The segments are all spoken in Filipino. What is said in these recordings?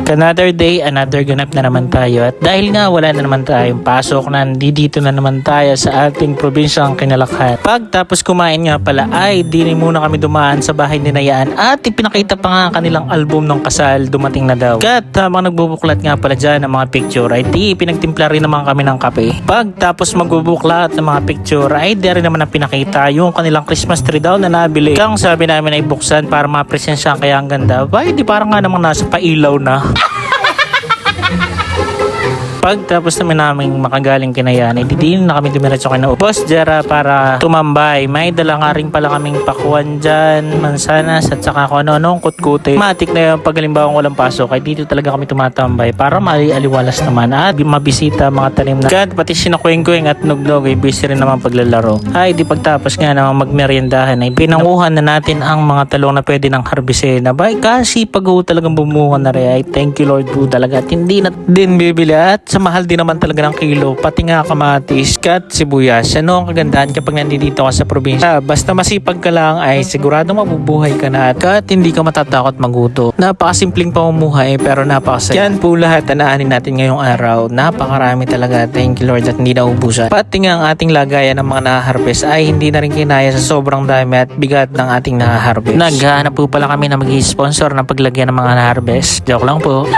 Another day, another ganap na naman tayo. At dahil nga wala na naman tayong pasok, nandito na naman tayo sa ating probinsyang Kinalakhan. Pagtapos kumain nga pala ay di muna kami dumaan sa bahay ni Nayaan at ipinakita pa nga ang kanilang album ng kasal, dumating na daw. At habang nagbubuklat nga pala dyan ng mga picture ay di pinagtimpla rin naman kami ng kape. Pagtapos magbubuklat ng mga picture ay di rin naman ang pinakita yung kanilang Christmas tree daw na nabili. Kang sabi namin ay buksan para mapresensya kaya ang ganda. Ay di parang nga namang nasa pailaw na. Pagtapos namin makagaling Kinayaan, hindi na kami dumiretso kay na Boss Jera para tumambay. May dala nga rin pala kaming pakuan dyan, mansanas at saka kung ano-anong kutkute. Matik na yung pagalimbawa walang pasok ay dito talaga kami tumatambay para malialiwalas naman at mabisita mga tanim na. At pati sinakweng-kweng at nugnog ay busy rin naman paglalaro. Ay di pagtapos nga naman magmeriendahan ay pinanguhan na natin ang mga talong na pwede ng harbisin. Abay kasi pag talagang bumuhan na rin ay thank you Lord po talaga at hindi na din bibili at sa mahal din naman talaga ng kilo, pati nga kamatis, kat sibuyas. Ano ang kagandahan kapag nandito ka sa probinsya? Basta masipag ka lang ay sigurado mabubuhay ka na at hindi ka matatakot maguto. Napakasimpleng pamumuhay pero napakasaya. Yan po lahat na naanin natin ngayong araw. Napakarami talaga. Thank you Lord at hindi naubusan. Pati nga ang ating lagayan ng mga nahaharvest ay hindi na rin kinaya sa sobrang dami at bigat ng ating nahaharvest. Naghahanap po pala kami na mag-sponsor ng paglagyan ng mga nahaharvest. Joke lang po.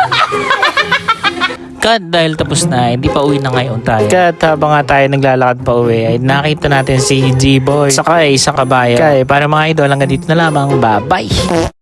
Kat dahil tapos na, hindi pa uwi na ngayon tayo. Kat habang nga tayo naglalakad pa uwi, ay nakita natin si G-Boy saka sa kabayan. Kaya para mga idol, hanggang dito na lamang. Bye-bye!